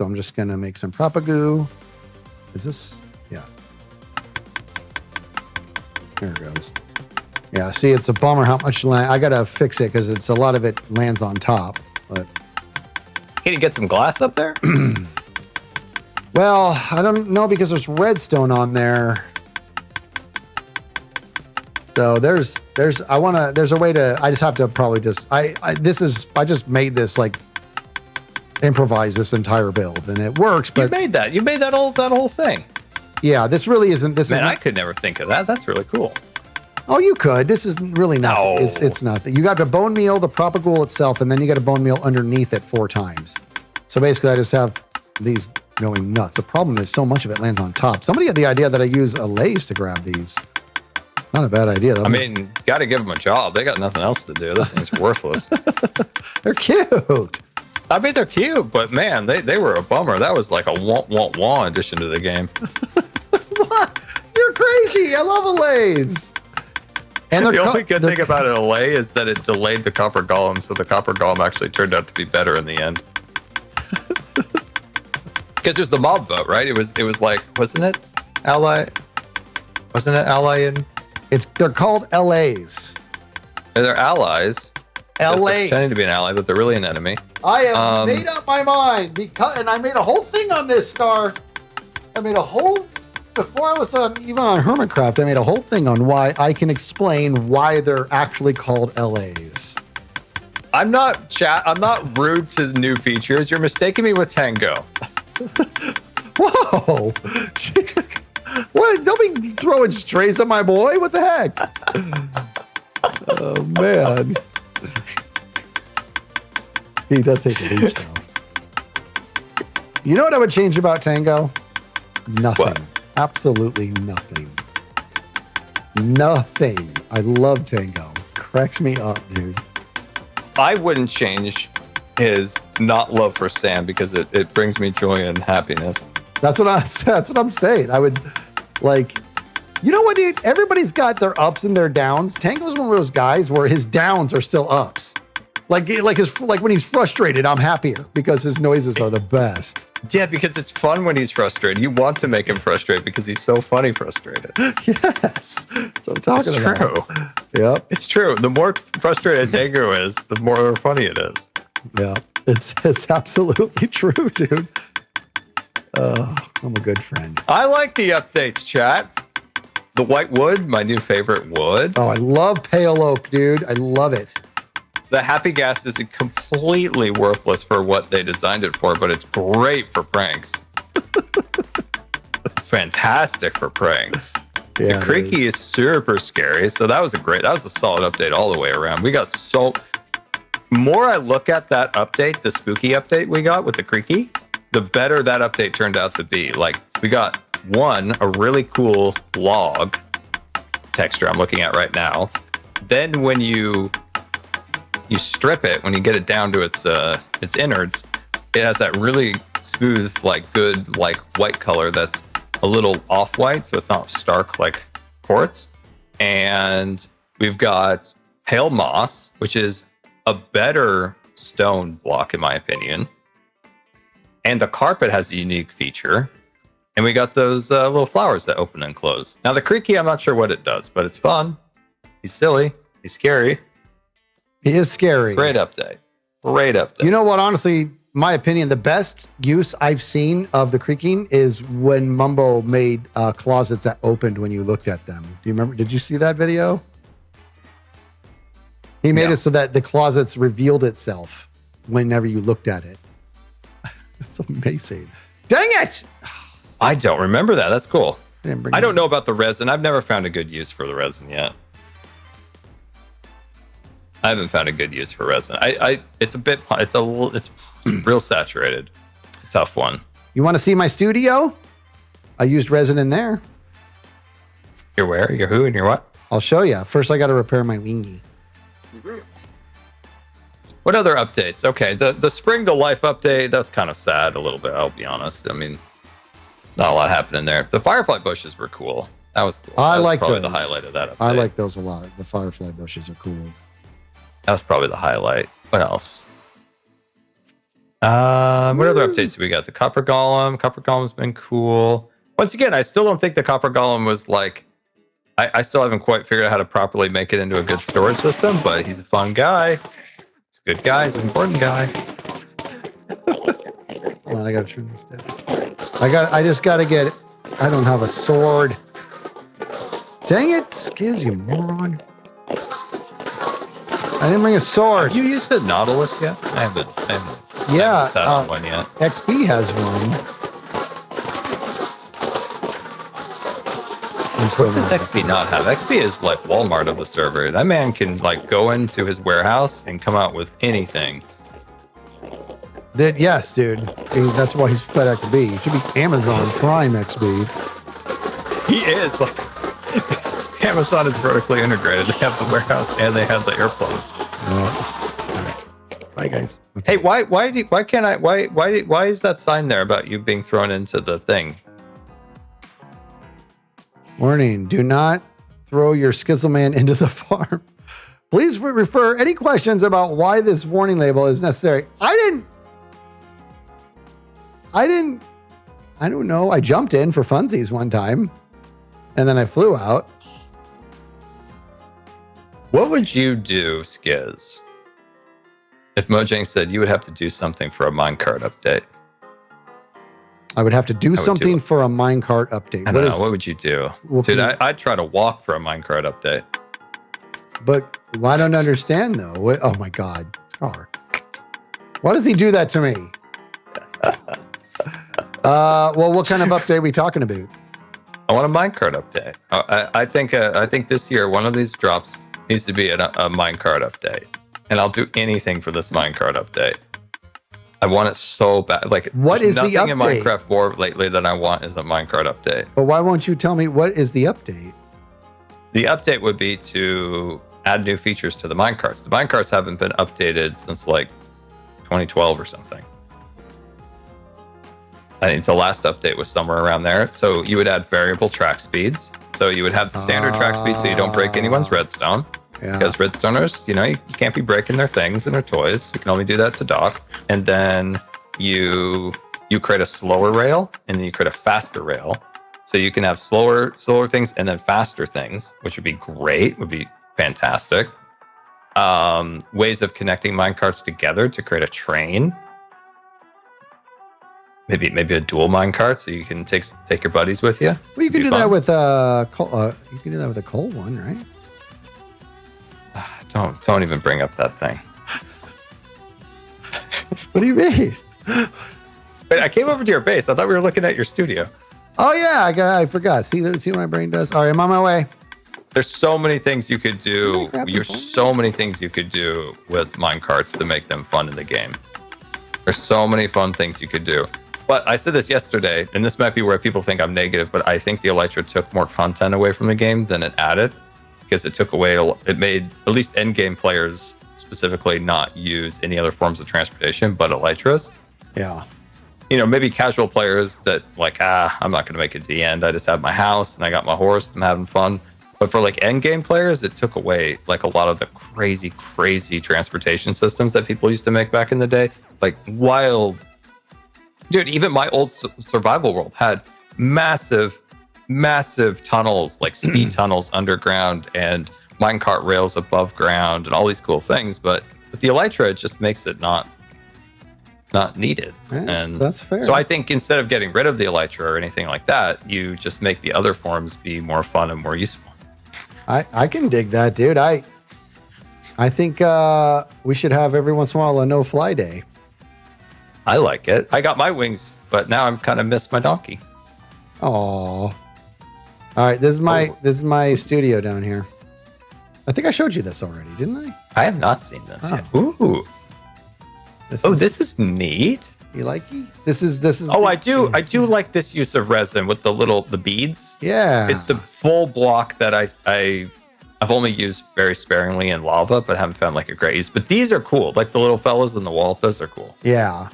So I'm just going to make some propagoo. Is this? Yeah. There it goes. Yeah, see, it's a bummer how much land. I got to fix it because it's a lot of it lands on top. But can you get some glass up there? Well, I don't know because there's redstone on there. So there's a way to, I just have to probably just, I just made this like improvise this entire build and it works, but you made that whole thing. Yeah, this really isn't, I could never think of that. That's really cool. Oh, you could. This is really nothing. No. It's nothing. You got to bone meal the propagule itself, and then you got to bone meal underneath it 4 times. So basically, I just have these going nuts. The problem is so much of it lands on top. Somebody had the idea that I use allays to grab these. Not a bad idea, though. I mean, got to give them a job. They got nothing else to do. This thing's worthless. They're cute. I mean, they're cute, but man, they were a bummer. That was like a wah addition to the game. What? You're crazy. I love allays. And the only good thing about an allay is that it delayed the copper golem, so the copper golem actually turned out to be better in the end. Because there's the mob vote, right? It was like, wasn't it ally? Wasn't it ally in? They're called LAs. They're allies. LA. They're pretending to be an ally, but they're really an enemy. I have made up my mind and I made a whole thing on this, Scar. I made a whole. Before I was even on Hermitcraft, I made a whole thing on why I can explain why they're actually called LAs. I'm not rude to new features. You're mistaking me with Tango. Whoa! What? Don't be throwing strays at my boy. What the heck? Oh man, he does take a leech though. You know what I would change about Tango? Nothing. What? Absolutely nothing. Nothing. I love Tango. Cracks me up, dude. I wouldn't change his not love for Sam because it brings me joy and happiness. That's what I'm saying. I would like, you know what, dude? Everybody's got their ups and their downs. Tango's one of those guys where his downs are still ups. Like when he's frustrated, I'm happier because his noises are the best. Yeah, because it's fun when he's frustrated. You want to make him frustrated because he's so funny frustrated. Yes. So I'm talking about. True. Yep. It's true. The more frustrated Tango is, the more funny it is. Yeah. It's absolutely true, dude. Oh, I'm a good friend. I like the updates, chat. The white wood, my new favorite wood. Oh, I love pale oak, dude. I love it. The happy gas is completely worthless for what they designed it for, but it's great for pranks. Fantastic for pranks. Yeah, the creaky is super scary, so that was a solid update all the way around. We got more I look at that update, the spooky update we got with the creaky, the better that update turned out to be. Like, we got a really cool log texture I'm looking at right now. Then when you strip it, when you get it down to its innards, it has that really smooth, like good, like white color that's a little off-white, so it's not stark like quartz. And we've got pale moss, which is a better stone block in my opinion. And the carpet has a unique feature. And we got those little flowers that open and close. Now the creaky, I'm not sure what it does, but it's fun. He's silly. He's scary. He is scary. Great update. Great update. You know what? Honestly, my opinion, the best use I've seen of the creaking is when Mumbo made closets that opened when you looked at them. Do you remember? Did you see that video? He made it so that the closets revealed itself whenever you looked at it. It's amazing. Dang it! I don't remember that. That's cool. I don't know. know about the resin. I've never found a good use for the resin yet. I haven't found a good use for resin. It's real saturated. It's a tough one. You want to see my studio? I used resin in there. You're where? You're who and you're what? I'll show you. First, I got to repair my wingy. What other updates? Okay, the Spring to Life update, that's kind of sad a little bit, I'll be honest. I mean, it's not a lot happening there. The Firefly bushes were cool. That was cool. I like probably those. The highlight of that update. I like those a lot. The Firefly bushes are cool. That was probably the highlight. What else? What other updates do we got? The Copper Golem. Copper Golem's been cool. Once again, I still don't think the Copper Golem was like. I still haven't quite figured out how to properly make it into a good storage system, but he's a fun guy. He's a good guy. He's an important guy. Hold on, I gotta turn this down. I just gotta get it. I don't have a sword. Dang it, Skiz, you moron. I didn't bring a sword. Have you used the Nautilus yet? I haven't Yeah, sat on one yet. XP has one. What does XP not have? XP is like Walmart of the server. That man can like go into his warehouse and come out with anything. Yes, dude. That's why he's fed up to be. He should be Amazon Prime XP. He is. Like, Amazon is vertically integrated. They have the warehouse and they have the airplanes. All right. Bye, guys. Hey, why is that sign there about you being thrown into the thing? Warning, do not throw your Skizzleman into the farm. Please refer any questions about why this warning label is necessary. I don't know. I jumped in for funsies one time and then I flew out. What would you do, Skiz, if Mojang said you would have to do something for a minecart update? I would have to do something for a minecart update. I don't know. What would you do? Dude, I'd try to walk for a minecart update. But I don't understand, though. Oh, my God. Scar. Why does he do that to me? Well, what kind of update are we talking about? I want a minecart update. I think this year, one of these drops needs to be a minecart update. And I'll do anything for this minecart update. I want it so bad. Like, what is the update? Nothing in Minecraft more lately that I want is a minecart update. But why won't you tell me what is the update? The update would be to add new features to the minecarts. The minecarts haven't been updated since like 2012 or something. I think the last update was somewhere around there. So you would add variable track speeds. So you would have the standard track speed so you don't break anyone's redstone. Yeah. Because redstoners, you can't be breaking their things and their toys. You can only do that to dock. And then you create a slower rail and then you create a faster rail. So you can have slower things and then faster things, which would be great, would be fantastic. Ways of connecting minecarts together to create a train. Maybe a dual minecart so you can take your buddies with you. Well, you can do that with coal. You can do that with a coal one, right? Don't even bring up that thing. What do you mean? Wait, I came over to your base. I thought we were looking at your studio. Oh yeah, I forgot. See what my brain does. All right, I'm on my way. There's so many things you could do. There's so many things you could do with minecarts to make them fun in the game. There's so many fun things you could do. But I said this yesterday, and this might be where people think I'm negative, but I think the Elytra took more content away from the game than it added. Because it made at least end game players specifically not use any other forms of transportation but Elytras. Yeah. Maybe casual players that like, I'm not going to make it to the end. I just have my house and I got my horse. I'm having fun. But for like end game players, it took away like a lot of the crazy transportation systems that people used to make back in the day. Like wild. Dude, even my old survival world had massive tunnels, like speed tunnels underground and minecart rails above ground and all these cool things. But with the Elytra, it just makes it not needed. That's fair. So I think instead of getting rid of the Elytra or anything like that, you just make the other forms be more fun and more useful. I can dig that, dude. I think we should have every once in a while a no-fly day. I like it. I got my wings, but now I'm kind of miss my donkey. Oh. All right, this is my studio down here. I think I showed you this already, didn't I? I have not seen this yet. Ooh. This is neat. You like it? This is. Oh, I do like this use of resin with the beads. Yeah. It's the full block that I've only used very sparingly in lava, but haven't found like a great use. But these are cool. Like the little fellas in the wall, those are cool. Yeah.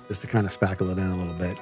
Just to kind of spackle it in a little bit.